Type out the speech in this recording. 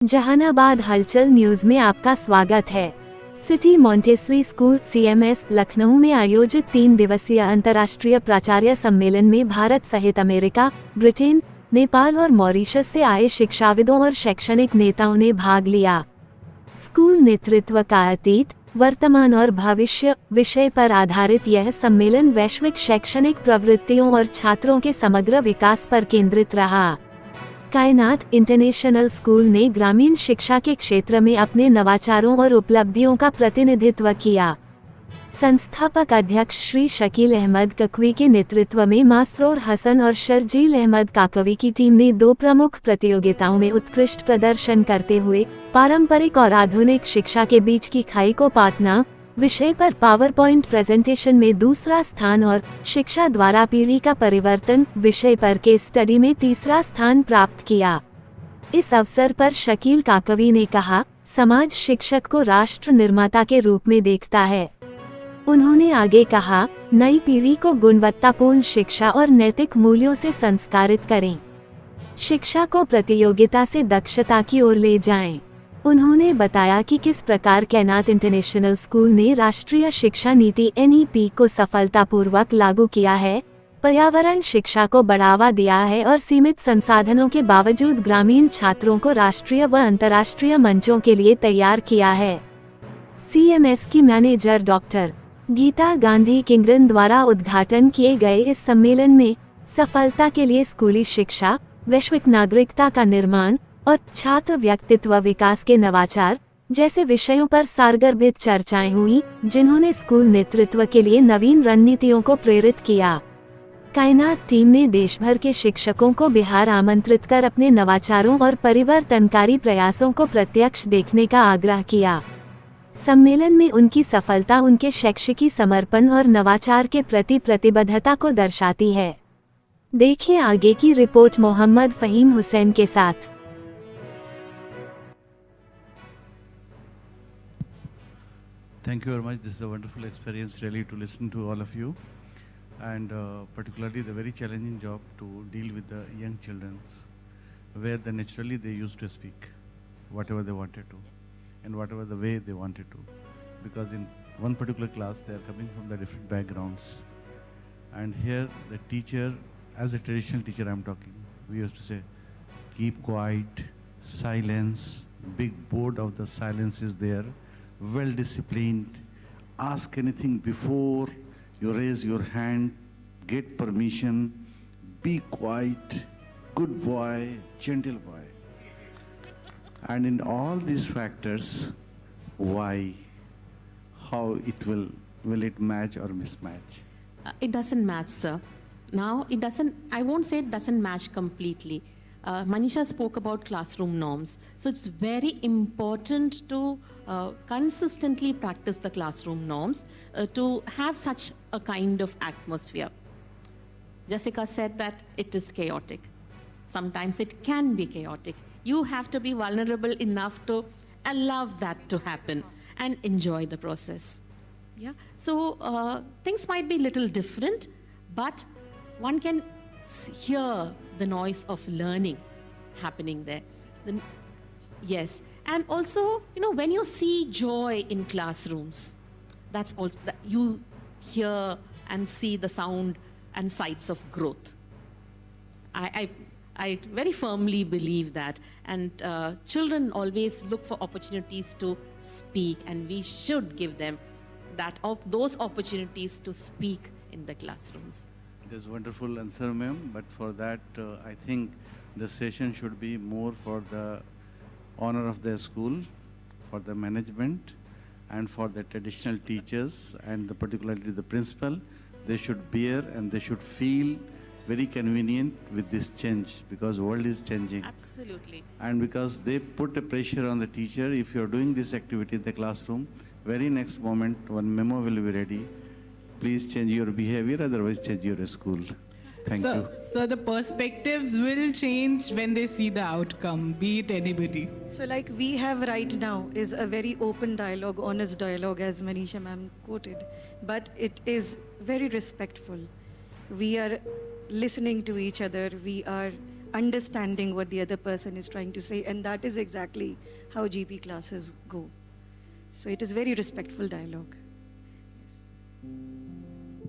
जहानाबाद हलचल न्यूज में आपका स्वागत है। City Montessori school CMS Lucknow में आयोजित 3 दिवसीय अंतर्राष्ट्रीय प्राचार्य सम्मेलन में भारत सहित अमेरिका, ब्रिटेन, नेपाल और मॉरिशस से आए शिक्षाविदों और शैक्षणिक नेताओं ने भाग लिया। स्कूल नेतृत्व का अतीत, वर्तमान और भविष्य विषय पर आधारित यह सम्मेलन वैश्विक शैक्षणिक प्रवृत्तियों और छात्रों के समग्र विकास पर केंद्रित रहा। कायनात इंटरनेशनल स्कूल ने ग्रामीण शिक्षा के क्षेत्र में अपने नवाचारों और उपलब्धियों का प्रतिनिधित्व किया। संस्थापक अध्यक्ष श्री शकील अहमद ककवी के नेतृत्व में मासरूर हसन और शर्जील अहमद काकवी की टीम ने 2 प्रमुख प्रतियोगिताओं में उत्कृष्ट प्रदर्शन करते हुए पारंपरिक और आधुनिक शिक्षा के बीच की खाई को पाटना विषय पर पावर पॉइंट प्रेजेंटेशन में दूसरा स्थान और शिक्षा द्वारा पीढ़ी का परिवर्तन विषय पर केस स्टडी में तीसरा स्थान प्राप्त किया। इस अवसर पर शकील काकवी ने कहा, समाज शिक्षक को राष्ट्र निर्माता के रूप में देखता है। उन्होंने आगे कहा, नई पीढ़ी को गुणवत्तापूर्ण शिक्षा और नैतिक मूल्यों से संस्कारित करें। शिक्षा को प्रतियोगिता से दक्षता की ओर ले जाएं। उन्होंने बताया कि किस प्रकार कायनात इंटरनेशनल स्कूल ने राष्ट्रीय शिक्षा नीति NEP को सफलतापूर्वक लागू किया है, पर्यावरण शिक्षा को बढ़ावा दिया है और सीमित संसाधनों के बावजूद ग्रामीण छात्रों को राष्ट्रीय व अंतर्राष्ट्रीय मंचों के लिए तैयार किया है। CMS की मैनेजर डॉक्टर गीता गांधी किंगरन द्वारा उद्घाटन किए गए इस सम्मेलन में सफलता के लिए स्कूली शिक्षा, वैश्विक नागरिकता का निर्माण और छात्र व्यक्तित्व विकास के नवाचार जैसे विषयों पर सारगर्भित चर्चाएं हुई, जिन्होंने स्कूल नेतृत्व के लिए नवीन रणनीतियों को प्रेरित किया। कायनात टीम ने देश भर के शिक्षकों को बिहार आमंत्रित कर अपने नवाचारों और परिवर्तनकारी प्रयासों को प्रत्यक्ष देखने का आग्रह किया। सम्मेलन में उनकी सफलता उनके शैक्षिकी समर्पण और नवाचार के प्रति प्रतिबद्धता को दर्शाती है। देखिए आगे की रिपोर्ट मोहम्मद फहीम हुसैन के साथ। Thank you very much. This is a wonderful experience really to listen to all of you, and particularly the very challenging job to deal with the young children, where naturally they used to speak whatever they wanted to and whatever the way they wanted to, because in one particular class they are coming from the different backgrounds, and here the teacher, as a traditional teacher I'm talking, we used to say keep quiet, silence, big board of the silence is there, well disciplined, ask anything before you raise your hand, get permission, be quiet, good boy, gentle boy. And in all these factors, why, how it will it match or mismatch? It doesn't match, sir. Now it doesn't, I won't say it doesn't match completely. Manisha spoke about classroom norms. So it's very important to consistently practice the classroom norms to have such a kind of atmosphere. Jessica said that it is chaotic. Sometimes it can be chaotic. You have to be vulnerable enough to allow that to happen and enjoy the process. Yeah. So things might be a little different, but one can hear the noise of learning happening there. Yes, and also, when you see joy in classrooms, that's also you hear and see the sound and sights of growth. I very firmly believe that, and children always look for opportunities to speak, and we should give them those opportunities to speak in the classrooms. That's wonderful answer, ma'am. But for that, I think the session should be more for the honor of the school, for the management, and for the traditional teachers, and particularly the principal. They should bear and they should feel very convenient with this change, because the world is changing. Absolutely. And because they put a pressure on the teacher, if you're doing this activity in the classroom, very next moment one memo will be ready. Please change your behavior, otherwise change your school. Thank you. So the perspectives will change when they see the outcome, be it anybody. So like we have right now is a very open dialogue, honest dialogue, as Manisha ma'am quoted, but it is very respectful. We are listening to each other, we are understanding what the other person is trying to say, and that is exactly how GP classes go. So it is very respectful dialogue.